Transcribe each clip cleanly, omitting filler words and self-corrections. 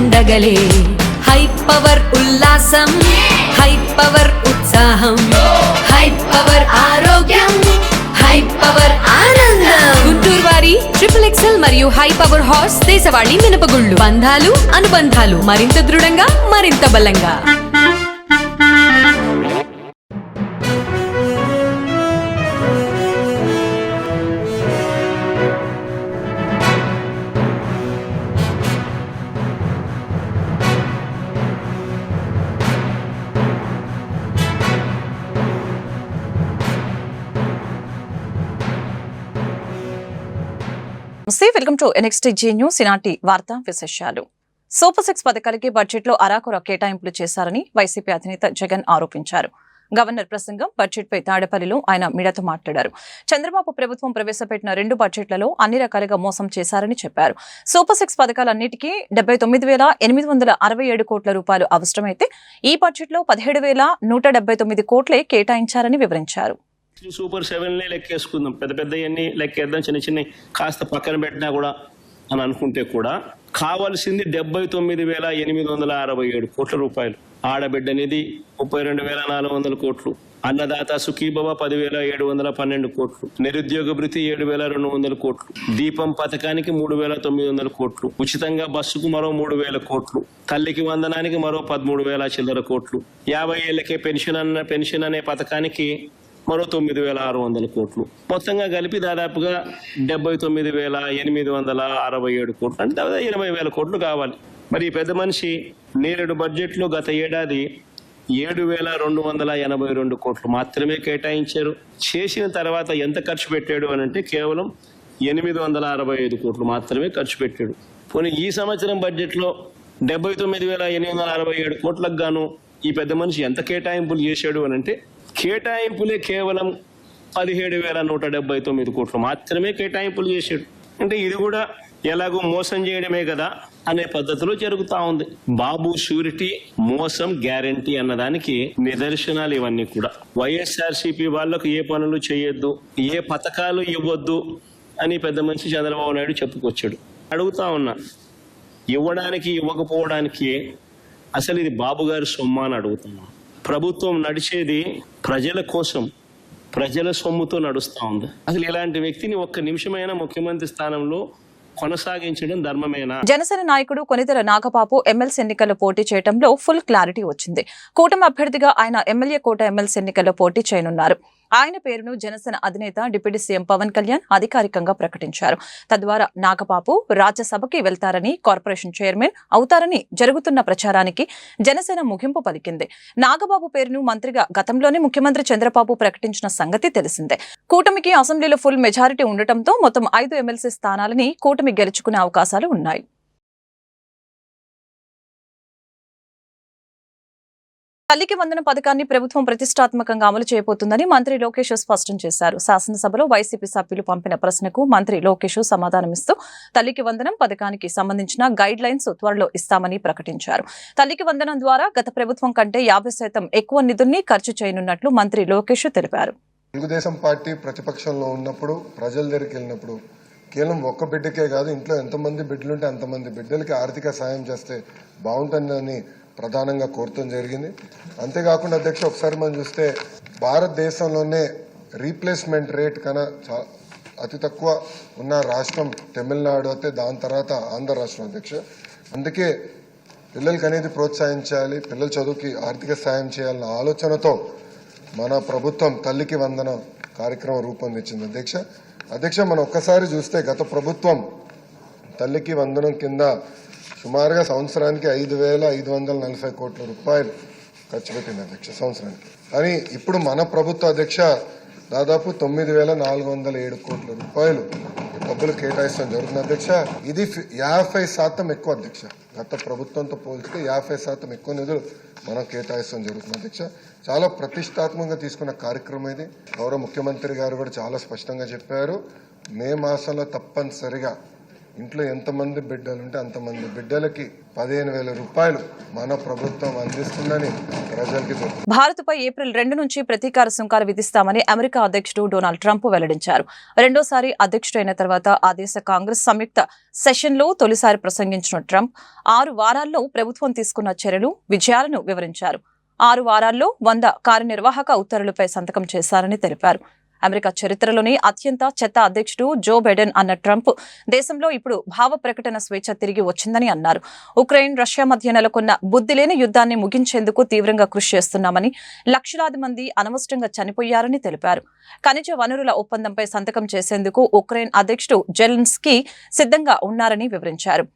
పండగలే. High power ఉల్లాసం, high power ఉత్సాహం, high power ఆరోగ్యం, హై పవర్ ఆనందం. గుంటూరు వారి XXL మరియు హై పవర్ హార్స్ దేశవాళీ మినపగుళ్ళు. బంధాలు అనుబంధాలు మరింత దృఢంగా, మరింత బలంగా. Welcome to NXTG news. ఈనాటి వార్తా విశేషాలు. సూపర్ 6 పథకాలకి బడ్జెట్ లో అరాకొర కేటాయింపులు చేశారని వైసీపీ అధినేత జగన్ ఆరోపించారు. గవర్నర్ ప్రసంగం బడ్జెట్పై తాడేపల్లిలో ఆయన మీడియాతో మాట్లాడారు. చంద్రబాబు ప్రభుత్వం ప్రవేశపెట్టిన 2 బడ్జెట్లలో అన్ని రకాలుగా మోసం చేశారని చెప్పారు. సూపర్ 6 పథకాలన్నిటికీ 79,867 కోట్ల రూపాయలు అవసరమైతే ఈ బడ్జెట్లో 17,179 కోట్లే కేటాయించారని వివరించారు. సూపర్ 7 లెక్కేసుకుందాం, పెద్ద పెద్దవన్నీ లెక్కేద్దాం, చిన్న చిన్న కాస్త పక్కన పెట్టినా కూడా అని అనుకుంటే కూడా కావాల్సింది 79,867 కోట్ల రూపాయలు. ఆడబిడ్డ నిధి 32,400 కోట్లు, అన్నదాత సుఖీభవ 10,712 కోట్లు, నిరుద్యోగ భృతి 7,200 కోట్లు, దీపం పథకానికి 3,900 కోట్లు, ఉచితంగా బస్సుకు మరో 3,000 కోట్లు, తల్లికి వందనానికి మరో 13,000 చిల్లర కోట్లు, 50 ఏళ్లకే పెన్షన్ అనే పథకానికి మరో 9,600 కోట్లు, మొత్తంగా కలిపి దాదాపుగా 79,867 కోట్లు, అంటే దాదాపు 80,000 కోట్లు కావాలి. మరి ఈ పెద్ద మనిషి నేరేడు బడ్జెట్లో గత ఏడాది 7,282 కోట్లు మాత్రమే కేటాయించారు. చేసిన తర్వాత ఎంత ఖర్చు పెట్టాడు అని అంటే కేవలం 865 కోట్లు మాత్రమే ఖర్చు పెట్టాడు. పోనీ ఈ సంవత్సరం బడ్జెట్లో 79,867 కోట్లకు గాను ఈ పెద్ద మనిషి ఎంత కేటాయింపులు చేశాడు అని అంటే కేటాయింపులే కేవలం 17,179 కోట్లు మాత్రమే కేటాయింపులు చేశాడు. అంటే ఇది కూడా ఎలాగో మోసం చేయడమే కదా అనే పద్ధతిలో జరుగుతా ఉంది. బాబు షూరిటీ, మోసం గ్యారంటీ అన్నదానికి నిదర్శనాలు ఇవన్నీ కూడా. వైఎస్ఆర్సీపీ వాళ్లకు ఏ పనులు చేయొద్దు, ఏ పథకాలు ఇవ్వద్దు అని పెద్ద మనిషి చంద్రబాబు నాయుడు చెప్పుకొచ్చాడు. అడుగుతా ఉన్నా, ఇవ్వడానికి ఇవ్వకపోవడానికి అసలు ఇది బాబు గారి సొమ్ము అని అడుగుతున్నా. ప్రభుత్వం నడిచేది ప్రజల కోసం, ప్రజల సొమ్ముతో నడుస్తూ ఉంది. అసలు ఇలాంటి వ్యక్తిని ఒక్క నిమిషమైనా ముఖ్యమంత్రి స్థానంలో కొనసాగించడం ధర్మమేనా? జనసేన నాయకుడు కొనిదెల నాగబాబు ఎమ్మెల్సీ ఎన్నికల్లో పోటీ చేయడంలో ఫుల్ క్లారిటీ వచ్చింది. కూటమి అభ్యర్థిగా ఆయన ఎమ్మెల్యే కోట ఎమ్మెల్సీ ఎన్నికల్లో పోటీ చేయనున్నారు. ఆయన పేరును జనసేన అధినేత డిప్యూటీ సీఎం పవన్ కళ్యాణ్ అధికారికంగా ప్రకటించారు. తద్వారా నాగబాబు రాజ్యసభకి వెళ్తారని, కార్పొరేషన్ చైర్మన్ అవుతారని జరుగుతున్న ప్రచారానికి జనసేన ముగింపు పలికింది. నాగబాబు పేరును మంత్రిగా గతంలోనే ముఖ్యమంత్రి చంద్రబాబు ప్రకటించిన సంగతి తెలిసిందే. కూటమికి అసెంబ్లీలో ఫుల్ మెజారిటీ ఉండటంతో మొత్తం 5 ఎమ్మెల్సీ స్థానాలని కూటమి గెలుచుకునే అవకాశాలు ఉన్నాయి. తల్లికి వందనం పథకాన్ని ప్రభుత్వం ప్రతిష్టాత్మకంగా అమలు చేయబోతుందని మంత్రి లోకేష్ స్పష్టం చేశారు. శాసనసభలో వైసీపీ సభ్యులు పంపిన ప్రశ్నకు మంత్రి లోకేష్ సమాధానమిస్తూ తల్లికి వందనం పథకానికి సంబంధించిన గైడ్ లైన్స్ త్వరలో ఇస్తామని ప్రకటించారు. తల్లికి వందనం ద్వారా గత ప్రభుత్వం కంటే 50% ఎక్కువ నిధుల్ని ఖర్చు చేయనున్నట్లు మంత్రి లోకేష్ తెలిపారు. తెలుగుదేశం పార్టీ ప్రతిపక్షంలో ఉన్నప్పుడు, ప్రజల దగ్గరికి వెళ్ళినప్పుడు కేవలం ఒక్క బిడ్డకే కాదు, ఇంట్లో ఎంతమంది బిడ్డలుంటే అంతమంది బిడ్డలకి ఆర్థిక సాయం చేస్తే బాగుంటుందని ప్రధానంగా కోరటం జరిగింది. అంతేకాకుండా అధ్యక్ష, ఒకసారి మనం చూస్తే భారతదేశంలోనే రీప్లేస్మెంట్ రేట్ కన్నా అతి తక్కువ ఉన్న రాష్ట్రం తమిళనాడు అయితే, దాని తర్వాత ఆంధ్ర రాష్ట్రం అధ్యక్ష. అందుకే పిల్లలకి అనేది ప్రోత్సహించాలి, పిల్లల చదువుకి ఆర్థిక సాయం చేయాలన్న ఆలోచనతో మన ప్రభుత్వం తల్లికి వందన కార్యక్రమం రూపొందించింది అధ్యక్ష. మనం ఒక్కసారి చూస్తే గత ప్రభుత్వం తల్లికి వందనం కింద సుమారుగా సంవత్సరానికి 5,540 కోట్ల రూపాయలు ఖర్చు పెట్టింది అధ్యక్ష సంవత్సరానికి. కానీ ఇప్పుడు మన ప్రభుత్వ అధ్యక్ష దాదాపు 9,407 కోట్ల రూపాయలు డబ్బులు కేటాయిస్తాం జరుగుతుంది అధ్యక్ష. ఇది 50% ఎక్కువ అధ్యక్ష. గత ప్రభుత్వంతో పోల్చితే 50% ఎక్కువ నిధులు మనం కేటాయిస్తాం జరుగుతుంది అధ్యక్ష. చాలా ప్రతిష్టాత్మకంగా తీసుకున్న కార్యక్రమం ఇది. గౌరవ ముఖ్యమంత్రి గారు కూడా చాలా స్పష్టంగా చెప్పారు, మే మాసంలో తప్పనిసరిగా ఇంట్లో ఎంతమంది బిడ్డలు ఉంటే అంతమంది బిడ్డలకి 15,000 రూపాయలు మన ప్రభుత్వం అందిస్తుందని ప్రజలకి తెలుసు. భారత్పై ఏప్రిల్ 2 నుంచి ప్రతీకార సుంకాలు విధిస్తామని అమెరికా అధ్యక్షుడు డొనాల్డ్ ట్రంప్ వెల్లడించారు. రెండోసారి అధ్యక్షుడైన తర్వాత ఆ దేశ కాంగ్రెస్ సంయుక్త సెషన్లో తొలిసారి ప్రసంగించిన ట్రంప్ 6 వారాల్లో ప్రభుత్వం తీసుకున్న చర్యలు, విజయాలను వివరించారు. 6 వారాల్లో 100 కార్యనిర్వాహక ఉత్తర్వులపై సంతకం చేశారని తెలిపారు. అమెరికా చరిత్రలోని అత్యంత చెత్త అధ్యక్షుడు జో బైడెన్ అన్న ట్రంప్ దేశంలో ఇప్పుడు భావ ప్రకటన స్వేచ్ఛ తిరిగి వచ్చిందని అన్నారు. ఉక్రెయిన్, రష్యా మధ్య నెలకొన్న బుద్ధిలేని యుద్ధాన్ని ముగించేందుకు తీవ్రంగా కృషి చేస్తున్నామని, లక్షలాది మంది అనవసరంగా చనిపోయారని తెలిపారు. ఖనిజ వనరుల ఒప్పందంపై సంతకం చేసేందుకు ఉక్రెయిన్ అధ్యక్షుడు జెలెన్స్కీ సిద్ధంగా ఉన్నారని వివరించారు.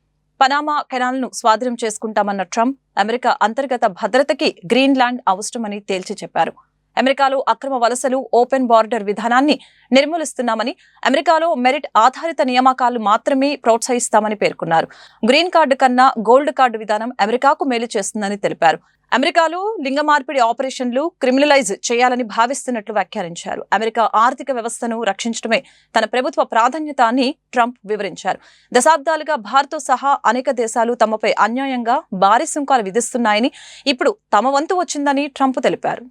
పనామా కెనాల్ను స్వాధీనం చేసుకుంటామన్న ట్రంప్ అమెరికా అంతర్గత భద్రతకి గ్రీన్లాండ్ అవసరమని తేల్చి చెప్పారు. అమెరికాలో అక్రమ వలసలు, ఓపెన్ బార్డర్ విధానాన్ని నిర్మూలిస్తున్నామని, అమెరికాలో మెరిట్ ఆధారిత నియామకాలు మాత్రమే ప్రోత్సహిస్తామని పేర్కొన్నారు. గ్రీన్ కార్డు కన్నా గోల్డ్ కార్డు విధానం అమెరికాకు మేలు చేస్తుందని తెలిపారు. అమెరికాలో లింగ మార్పిడి ఆపరేషన్లు క్రిమినలైజ్ చేయాలని భావిస్తున్నట్లు వ్యాఖ్యానించారు. అమెరికా ఆర్థిక వ్యవస్థను రక్షించడమే తన ప్రభుత్వ ప్రాధాన్యత అని ట్రంప్ వివరించారు. దశాబ్దాలుగా భారత్తో సహా అనేక దేశాలు తమపై అన్యాయంగా భారీ సుంకాలు విధిస్తున్నాయని, ఇప్పుడు తమ వంతు వచ్చిందని ట్రంప్ తెలిపారు.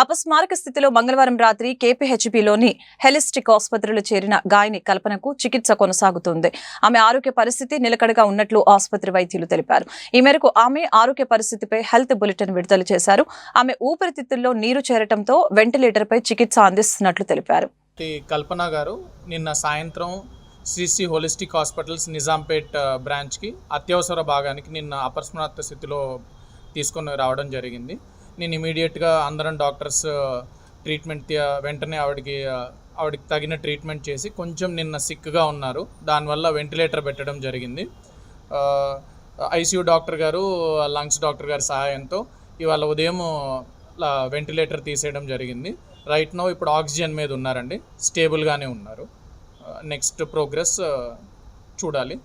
అపస్మారక స్థితిలో మంగళవారం రాత్రి కేపీహెచ్బీలోని హెలిస్టిక్ ఆసుపత్రిలో చేరిన గాయని కల్పనకు చికిత్స కొనసాగుతుంది. ఆమె ఆరోగ్య పరిస్థితి నిలకడగా ఉన్నట్లు ఆసుపత్రి వైద్యులు తెలిపారు. ఈ మేరకు ఆమె ఆరోగ్య పరిస్థితిపై హెల్త్ బులెటిన్ విడుదల చేశారు. ఆమె ఊపిరితిత్తుల్లో నీరు చేరటంతో వెంటిలేటర్పై చికిత్స అందిస్తున్నట్లు తెలిపారు. కల్పన గారు నిన్న సాయంత్రం శ్రీ హోలిస్టిక్ హాస్పిటల్స్ నిజాంపేట్ బ్రాంచ్కి అత్యవసర భాగానికి నిన్న అపస్మారక స్థితిలో తీసుకొని రావడం జరిగింది. నేను ఇమీడియట్గా అందరం డాక్టర్స్ ట్రీట్మెంట్ వెంటనే ఆవిడకి తగిన ట్రీట్మెంట్ చేసి కొంచెం నిన్న సిక్గా ఉన్నారు. దానివల్ల వెంటిలేటర్ పెట్టడం జరిగింది. ఐసీయూ డాక్టర్ గారు, లంగ్స్ డాక్టర్ గారి సహాయంతో ఇవాళ ఉదయం వెంటిలేటర్ తీసేయడం జరిగింది. రైట్ నో ఇప్పుడు ఆక్సిజన్ మీద ఉన్నారండి, స్టేబుల్గానే ఉన్నారు. నెక్స్ట్ ప్రోగ్రెస్ చూడాలి.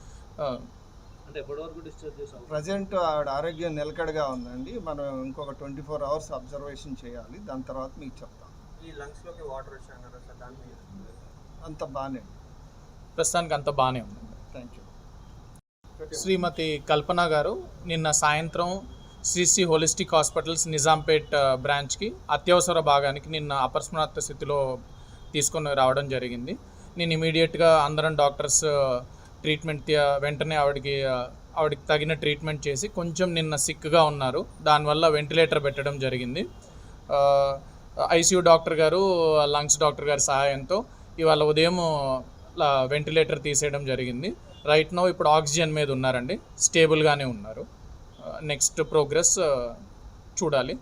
ప్రజెంట్ ఆవిడ ఆరోగ్యం నిలకడగా ఉందండి. మనం ఇంకొక 24 అవర్స్ అబ్జర్వేషన్ చేయాలి. దాని తర్వాత మీకు చెప్తాం. ఈ లంగ్స్లోకి వాటర్ వచ్చాం కదా సార్, దాని మీద అంత బాగానే ప్రస్తుతానికి అంత బాగానే ఉంది. Thank you. శ్రీమతి కల్పన గారు నిన్న సాయంత్రం శ్రీ హోలిస్టిక్ హాస్పిటల్స్ నిజాంపేట్ బ్రాంచ్కి అత్యవసర భాగానికి నిన్న అపస్మారక స్థితిలో తీసుకొని రావడం జరిగింది. నేను ఇమీడియట్గా అందరం డాక్టర్స్ ట్రీట్మెంట్ వెంటనే ఆవిడకి తగిన ట్రీట్మెంట్ చేసి కొంచెం నిన్న సిక్గా ఉన్నారు. దానివల్ల వెంటిలేటర్ పెట్టడం జరిగింది. ఐసీయూ డాక్టర్ గారు, లంగ్స్ డాక్టర్ గారి సహాయంతో ఇవాళ ఉదయం వెంటిలేటర్ తీసేయడం జరిగింది. రైట్ నో ఇప్పుడు ఆక్సిజన్ మీద ఉన్నారండి, స్టేబుల్గానే ఉన్నారు. నెక్స్ట్ ప్రోగ్రెస్ చూడాలి.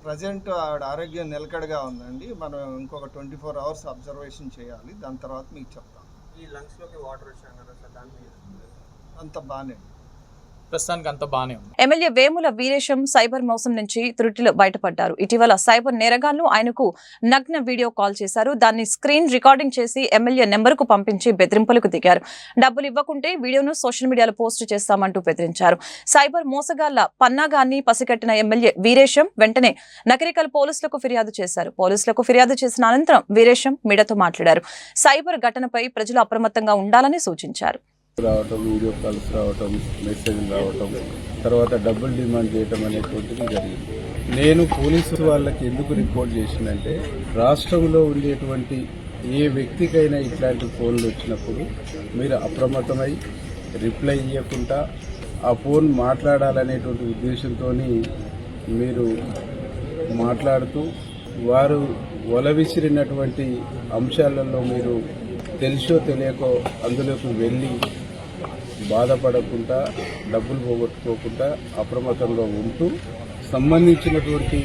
ప్రజెంట్ ఆవిడ ఆరోగ్యం నిలకడగా ఉందండి. మనం ఇంకొక 24 అవర్స్ అబ్జర్వేషన్ చేయాలి. దాని తర్వాత మీకు చెప్తాం. ఈ లంగ్స్లోకి వాటర్ వచ్చాం కదా సార్, దాని మీద అంత బాగానే ప్రస్తుతానికి అంత బాగానే ఉంది. ఎమ్మెల్యే వేముల వీరేశం సైబర్ మోసం నుంచి త్రుటిలో బయటపడ్డారు. ఇటీవల సైబర్ నేరగాళ్లు ఆయనకు నగ్న వీడియో కాల్ చేశారు. దాన్ని స్క్రీన్ రికార్డింగ్ చేసి ఎమ్మెల్యే నెంబర్కు పంపించి బెదిరింపులకు దిగారు. డబ్బులు ఇవ్వకుంటే వీడియోను సోషల్ మీడియాలో పోస్ట్ చేస్తామంటూ బెదిరించారు. సైబర్ మోసగాళ్ల పన్నాగాన్ని పసిగట్టిన ఎమ్మెల్యే వీరేశం వెంటనే నకరికల్ పోలీసులకు ఫిర్యాదు చేశారు. పోలీసులకు ఫిర్యాదు చేసిన అనంతరం వీరేశం మీడియాతో మాట్లాడారు. సైబర్ ఘటనపై ప్రజలు అప్రమత్తంగా ఉండాలని సూచించారు. రావటం, వీడియో కాల్స్ రావటం, మెసేజ్లు రావటం, తర్వాత డబ్బులు డిమాండ్ చేయటం అనేటువంటిది జరిగింది. నేను పోలీసు వాళ్ళకి ఎందుకు రిపోర్ట్ చేసిందంటే, రాష్ట్రంలో ఉండేటువంటి ఏ వ్యక్తికైనా ఇట్లాంటి ఫోన్లు వచ్చినప్పుడు మీరు అప్రమత్తమై రిప్లై ఇవ్వకుండా ఆ ఫోన్ మాట్లాడాలనేటువంటి ఉద్దేశంతో మీరు మాట్లాడుతూ వారు ఒలవిసిరినటువంటి అంశాలలో మీరు తెలుసో తెలియకో అందులోకి వెళ్ళి బాధపడకుండా, డబ్బులు పోగొట్టుకోకుండా అప్రమత్తంగా ఉంటూ సంబంధించినటువంటి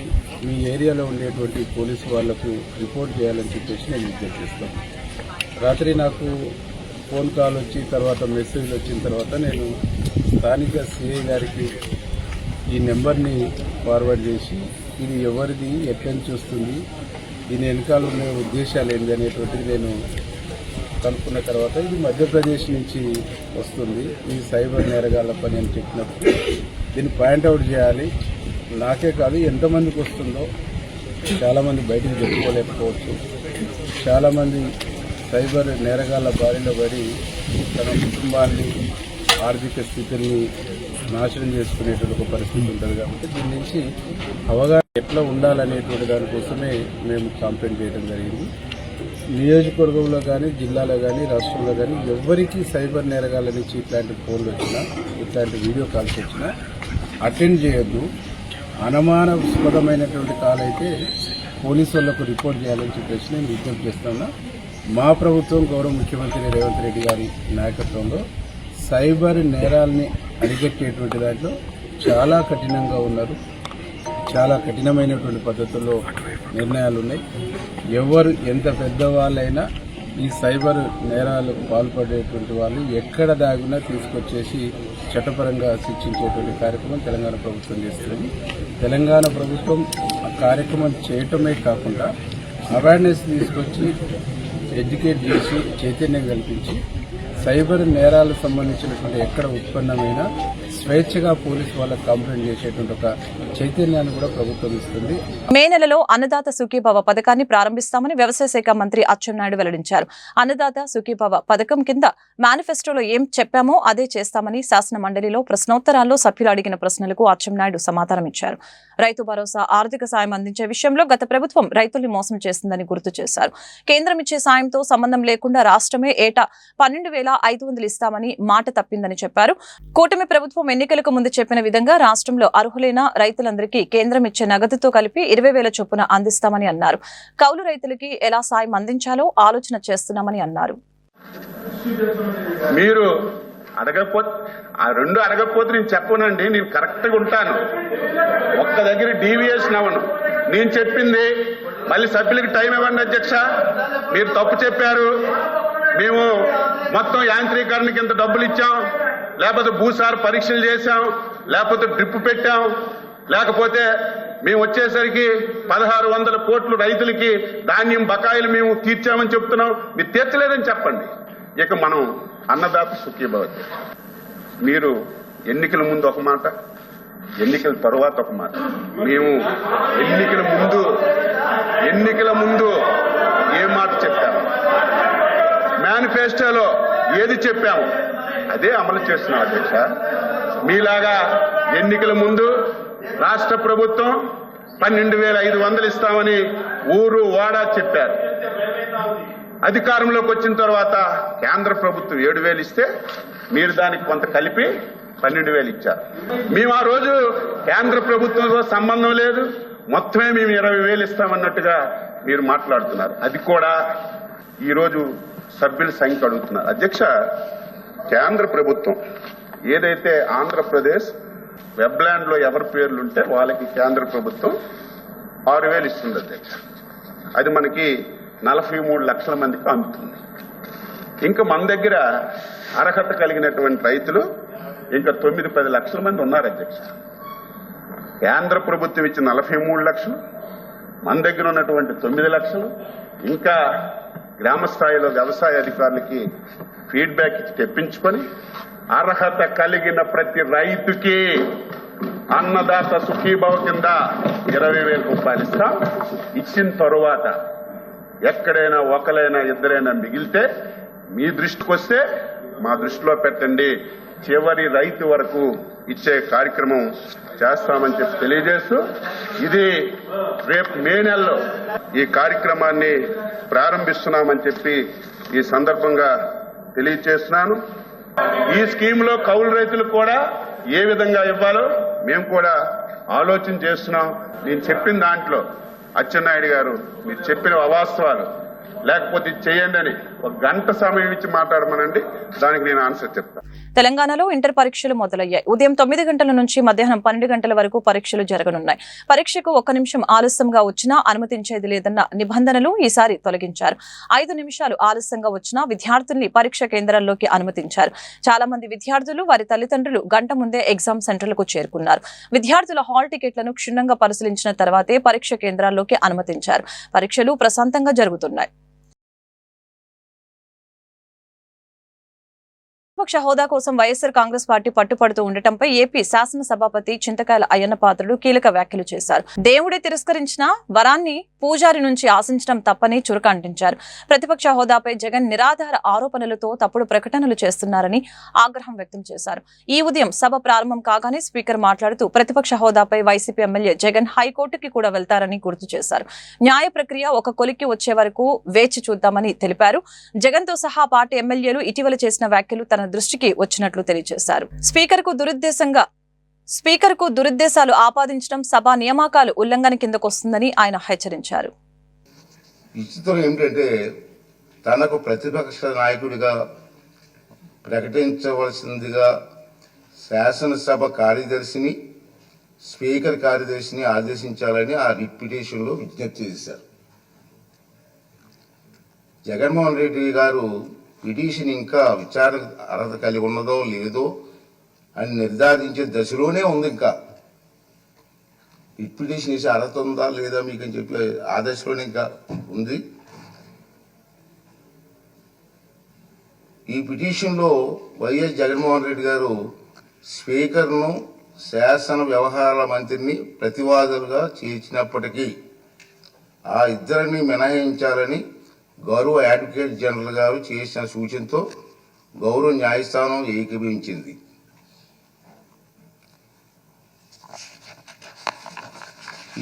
మీ ఏరియాలో ఉండేటువంటి పోలీసు వాళ్లకు రిపోర్ట్ చేయాలని చెప్పేసి నేను విజ్ఞప్తి చేస్తాను. రాత్రి నాకు ఫోన్ కాల్ వచ్చి తర్వాత మెసేజ్ వచ్చిన తర్వాత నేను స్థానిక సిఐ గారికి ఈ నెంబర్ని ఫార్వర్డ్ చేసి ఇది ఎవరిది, ఎక్కడి నుంచి వస్తుంది, దీని వెనకాల ఉన్న ఉద్దేశాలు ఏంటి అనేటువంటిది నేను కనుక్కున్న తర్వాత ఇది మధ్యప్రదేశ్ నుంచి వస్తుంది, ఈ సైబర్ నేరగాళ్ల పని అని చెప్పినప్పుడు దీన్ని పాయింట్అవుట్ చేయాలి. నాకే కాదు ఎంతమందికి వస్తుందో చాలామంది బయటకు చెప్పుకోలేకపోవచ్చు. చాలామంది సైబర్ నేరగాళ్ళ బారిన పడి తన కుటుంబాన్ని ఆర్థిక స్థితిని నాశనం చేసుకునేటువంటి ఒక పరిస్థితి ఉంటుంది కాబట్టి దీని నుంచి అవగాహన ఎట్లా ఉండాలనేటువంటి దానికోసమే మేము కాంప్లైంట్ చేయడం జరిగింది. నియోజకవర్గంలో కానీ జిల్లాలో కానీ రాష్ట్రంలో కానీ ఎవరికి సైబర్ నేరగాళ్ళ నుంచి ఇట్లాంటి ఫోన్లు వచ్చినా ఇట్లాంటి వీడియో కాల్స్ వచ్చినా అటెండ్ చేయొద్దు. అనుమానాస్పదమైనటువంటి కాల్ అయితే పోలీసు వాళ్ళకు రిపోర్ట్ చేయాలని చెప్పేసి నేను విజ్ఞప్తి చేస్తున్నా. మా ప్రభుత్వం గౌరవ ముఖ్యమంత్రి రేవంత్ రెడ్డి గారి నాయకత్వంలో సైబర్ నేరాల్ని అరికట్టేటువంటి దాంట్లో చాలా కఠినంగా ఉన్నారు. చాలా కఠినమైనటువంటి పద్ధతుల్లో నిర్ణయాలు ఉన్నాయి. ఎవరు ఎంత పెద్దవాళ్ళైనా ఈ సైబర్ నేరాలకు పాల్పడేటువంటి వాళ్ళు ఎక్కడ దాగినా తీసుకొచ్చేసి చట్టపరంగా శిక్షించేటువంటి కార్యక్రమం తెలంగాణ ప్రభుత్వం చేస్తుంది. తెలంగాణ ప్రభుత్వం ఆ కార్యక్రమం చేయటమే కాకుండా అవేర్నెస్ తీసుకొచ్చి ఎడ్యుకేట్ చేసి చైతన్యం కల్పించి సైబర్ నేరాలకు సంబంధించినటువంటి ఎక్కడ ఉత్పన్నమైనా స్వేచ్ఛగా పోలీసు వాళ్ళకి కంప్లైంట్ చేసేటువంటి ఒక చైతన్యాన్ని కూడా ప్రభుత్వం ఇస్తుంది. మే నెలలో అన్నదాత సుఖీభవ పథకాన్ని ప్రారంభిస్తామని వ్యవసాయ శాఖ మంత్రి అచ్చెన్నాయుడు వెల్లడించారు. అన్నదాత సుఖీభవ పథకం కింద మేనిఫెస్టోలో ఏం చెప్పామో అదే చేస్తామని శాసన మండలిలో ప్రశ్నోత్తరాల్లో సభ్యులు అడిగిన ప్రశ్నలకు అచ్చెన్నాయుడు సమాధానం ఇచ్చారు. రైతు భరోసా ఆర్థిక సాయం అందించే విషయంలో గత ప్రభుత్వం రైతుల్ని మోసం చేస్తుందని గుర్తు చేశారు. కేంద్రం ఇచ్చే సాయంతో సంబంధం లేకుండా రాష్ట్రమే ఏటా 12,500 ఇస్తామని మాట తప్పిందని చెప్పారు. కూటమి ప్రభుత్వం ఎన్నికలకు ముందు చెప్పిన విధంగా రాష్ట్రంలో అర్హులైన రైతులందరికీ కేంద్రం ఇచ్చే నగదుతో కలిపి 20,000 చొప్పున అందిస్తామని అన్నారు. కౌలు రైతులకి ఎలా సాయం అందించాలో ఆలోచన చేస్తున్నామని అన్నారు. మీరు అడగకపోతే ఆ రెండు అడగకపోతే నేను చెప్పనండి, నేను కరెక్ట్గా ఉంటాను. ఒక్క దగ్గర డీవియేషన్ అవ్వను. నేను చెప్పింది మళ్ళీ సభ్యులకి టైం ఇవ్వండి అధ్యక్ష. మీరు తప్పు చెప్పారు. మేము మొత్తం యాంత్రీకరణకి ఇంత డబ్బులు ఇచ్చాం, లేకపోతే భూసార పరీక్షలు చేశాం, లేకపోతే డ్రిప్ పెట్టాం, లేకపోతే మేము వచ్చేసరికి 1,600 కోట్లు రైతులకి ధాన్యం బకాయిలు మేము తీర్చామని చెప్తున్నాం. మీరు తీర్చలేదని చెప్పండి. ఇక మనం అన్నదాత సుఖీభవ. మీరు ఎన్నికల ముందు ఒక మాట, ఎన్నికల తరువాత ఒక మాట. మేము ఎన్నికల ముందు ఏ మాట చెప్పాము, మేనిఫెస్టోలో ఏది చెప్పాము అదే అమలు చేస్తున్నాం అధ్యక్ష. మీలాగా ఎన్నికల ముందు రాష్ట్ర ప్రభుత్వం 12,500 ఇస్తామని ఊరు వాడా చెప్పారు. అధికారంలోకి వచ్చిన తర్వాత కేంద్ర ప్రభుత్వం 7,000 ఇస్తే మీరు దానికి కొంత కలిపి 12,000 ఇచ్చారు. మేము ఆ రోజు కేంద్ర ప్రభుత్వంతో సంబంధం లేదు, మొత్తమే మేము 20,000 ఇస్తామన్నట్టుగా మీరు మాట్లాడుతున్నారు. అది కూడా ఈరోజు సభ్యుల సంఖ్య అడుగుతున్నారు. అధ్యక్ష, కేంద్ర ప్రభుత్వం ఏదైతే ఆంధ్రప్రదేశ్ వెబ్లాండ్ లో ఎవరి పేర్లుంటే వాళ్ళకి కేంద్ర ప్రభుత్వం 6,000 ఇస్తుంది అధ్యక్ష. అది మనకి 43 లక్షల మందికి అందుతుంది. ఇంకా మన దగ్గర అర్హత కలిగినటువంటి రైతులు ఇంకా 9-10 లక్షల మంది ఉన్నారు అధ్యక్ష. కేంద్ర ప్రభుత్వం ఇచ్చిన 43 లక్షలు, మన దగ్గర ఉన్నటువంటి 9 లక్షలు, ఇంకా గ్రామ స్థాయిలో వ్యవసాయ అధికారులకి ఫీడ్బ్యాక్ ఇచ్చి తెప్పించుకొని అర్హత కలిగిన ప్రతి రైతుకి అన్నదాత సుఖీభవ కింద 20,000 రూపాయలు ఇస్తాం. ఇచ్చిన తరువాత ఎక్కడైనా ఒకరైనా ఇద్దరైనా మిగిలితే మీ దృష్టికి వస్తే మా దృష్టిలో పెట్టండి, చివరి రైతు వరకు ఇచ్చే కార్యక్రమం చేస్తామని చెప్పి తెలియజేస్తూ, ఇది రేపు మే నెలలో ఈ కార్యక్రమాన్ని ప్రారంభిస్తున్నామని చెప్పి ఈ సందర్భంగా తెలియజేస్తున్నాను. ఈ స్కీమ్ లో కౌలు రైతులకు కూడా ఏ విధంగా ఇవ్వాలో మేము కూడా ఆలోచన చేస్తున్నాం. నేను చెప్పిన దాంట్లో అచ్చెన్నాయుడు గారు మీరు చెప్పిన అవాస్తవాలు లేకపోతే చేయండి అని 1 గంట సమయం ఇచ్చి మాట్లాడమనండి, దానికి నేను ఆన్సర్ చెప్తాను. తెలంగాణలో ఇంటర్ పరీక్షలు మొదలయ్యాయి. ఉదయం 9 గంటల నుంచి మధ్యాహ్నం 12 గంటల వరకు పరీక్షలు జరగనున్నాయి. పరీక్షకు 1 నిమిషం ఆలస్యంగా వచ్చినా అనుమతించేది లేదన్న నిబంధనలు ఈసారి తొలగించారు. 5 నిమిషాలు ఆలస్యంగా వచ్చినా విద్యార్థుల్ని పరీక్ష కేంద్రాల్లోకి అనుమతించారు. చాలా మంది విద్యార్థులు వారి తల్లిదండ్రులు గంట ముందే ఎగ్జామ్ సెంటర్లకు చేరుకున్నారు. విద్యార్థుల హాల్ టికెట్లను క్షుణ్ణంగా పరిశీలించిన తర్వాతే పరీక్ష కేంద్రాల్లోకి అనుమతించారు. పరీక్షలు ప్రశాంతంగా జరుగుతున్నాయి. ప్రతిపక్ష హోదా కోసం వైఎస్ఆర్ కాంగ్రెస్ పార్టీ పట్టుపడుతూ ఉండటంపై ఏపీ శాసన సభాపతి చింతకాయల అయ్యన్న పాత్రుడు కీలక వ్యాఖ్యలు చేశారు. దేవుడే తిరస్కరించిన వరాన్ని పూజారి నుంచి ఆశించడం తప్పని చురక అంటించారు. ప్రతిపక్ష హోదాపై జగన్ నిరాధార ఆరోపణలతో తప్పుడు ప్రకటనలు చేస్తున్నారని ఆగ్రహం వ్యక్తం చేశారు. ఈ ఉదయం సభ ప్రారంభం కాగానే స్పీకర్ మాట్లాడుతూ ప్రతిపక్ష హోదాపై వైసీపీ ఎమ్మెల్యే జగన్ హైకోర్టుకి కూడా వెళ్తారని గుర్తు చేశారు. న్యాయ ప్రక్రియ ఒక కొలిక్కి వచ్చే వరకు వేచి చూద్దామని తెలిపారు. జగన్ తో సహా పార్టీ ఎమ్మెల్యేలు ఇటీవల చేసిన వ్యాఖ్యలు తన దృష్టికి వచ్చినట్లు తెలియజేశారు. స్పీకర్కు దురుద్దేశాలు ఆపాదించడం సభా నియామకాలు ఉల్లంఘన కిందకొస్తుందని ఆయన హెచ్చరించారు. విచిత్రం ఏమిటంటే తనకు ప్రతిపక్ష నాయకుడిగా ప్రకటించవలసిందిగా శాసనసభ కార్యదర్శిని స్పీకర్ కార్యదర్శిని ఆదేశించాలని ఆ పిటిషన్లో విజ్ఞప్తి చేశారు. జగన్మోహన్ రెడ్డి గారు పిటిషన్ ఇంకా విచారణ అర్హత కలిగి ఉన్నదో లేదో అని నిర్ధారించే దశలోనే ఉంది. ఇంకా పిటిషన్ వేసే అర్హత ఉందా లేదా మీకు అని చెప్పి ఆ దశలోనే ఇంకా ఉంది. ఈ పిటిషన్లో వైఎస్ జగన్మోహన్ రెడ్డి గారు స్పీకర్ను శాసన వ్యవహారాల మంత్రిని ప్రతివాదులుగా చేర్చినప్పటికీ ఆ ఇద్దరిని మినహాయించాలని గౌరవ అడ్వకేట్ జనరల్ గారు చేసిన సూచనతో గౌరవ న్యాయస్థానం ఏకీభవించింది.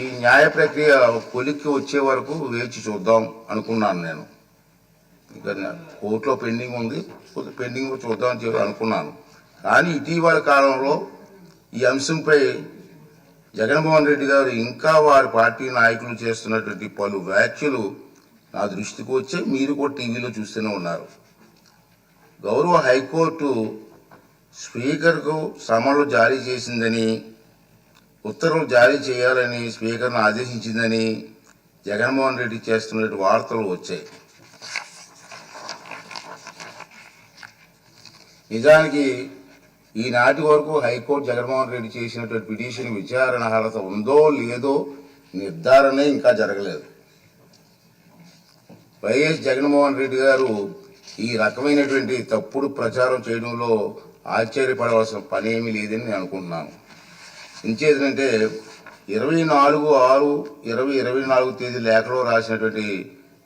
ఈ న్యాయ ప్రక్రియ కొలిక్కి వచ్చే వరకు వేచి చూద్దాం అనుకున్నాను. నేను ఇక కోర్టులో పెండింగ్ ఉంది, పెండింగ్ చూద్దాం అని చెప్పి అనుకున్నాను. కానీ ఇటీవల కాలంలో ఈ అంశంపై జగన్మోహన్ రెడ్డి గారు ఇంకా వారి పార్టీ నాయకులు చేస్తున్నటువంటి పలు వ్యాఖ్యలు నా దృష్టికి వచ్చి మీరు కూడా టీవీలో చూస్తూనే ఉన్నారు. గౌరవ హైకోర్టు స్పీకర్కు సమన్లు జారీ చేసిందని, ఉత్తర్వులు జారీ చేయాలని స్పీకర్ను ఆదేశించిందని జగన్మోహన్ రెడ్డి చేస్తున్న వార్తలు వచ్చాయి. నిజానికి ఈనాటి వరకు హైకోర్టు జగన్మోహన్ రెడ్డి చేసినటువంటి పిటిషన్ విచారణ అర్హత ఉందో లేదో నిర్ధారణ ఇంకా జరగలేదు. వైఎస్ జగన్మోహన్ రెడ్డి గారు ఈ రకమైనటువంటి తప్పుడు ప్రచారం చేయడంలో ఆశ్చర్యపడవలసిన పని ఏమీ లేదని నేను అనుకుంటున్నాను. ఇంకేంటంటే 24/6/2024 తేదీ లేఖలో రాసినటువంటి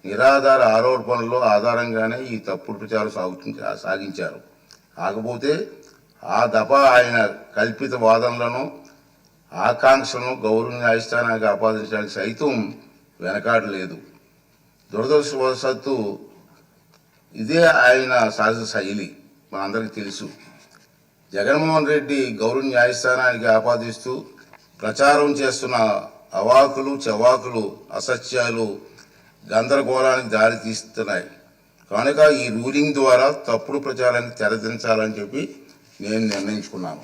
నిరాధార ఆరోపణల్లో ఆధారంగానే ఈ తప్పుడు ప్రచారం సాగించారు. కాకపోతే ఆ దఫా ఆయన కల్పిత వాదనలను ఆకాంక్షలను గౌరవ న్యాయస్థానానికి ఆపాదించడానికి సైతం వెనకాడలేదు. దురదృష్టవశాత్తు ఇదే ఆయన సహజ శైలి మనందరికీ తెలుసు. జగన్మోహన్ రెడ్డి గౌరవ న్యాయస్థానానికి ఆపాదిస్తూ ప్రచారం చేస్తున్న అవాకులు చవాకులు అసత్యాలు గందరగోళానికి దారి తీస్తున్నాయి. కనుక ఈ రూలింగ్ ద్వారా తప్పుడు ప్రచారాన్ని తెరదించాలని చెప్పి నేను నిర్ణయించుకున్నాను.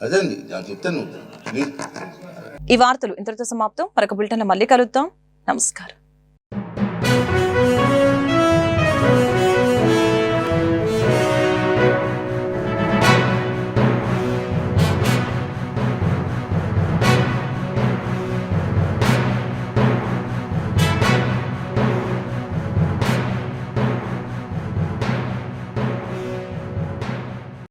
అదండి నేను చెప్తాను. ఈ వార్తలు ఇంతటితో సమాప్తం. మరొక బులెటిన్లో మళ్ళీ కలుద్దాం. నమస్కారం.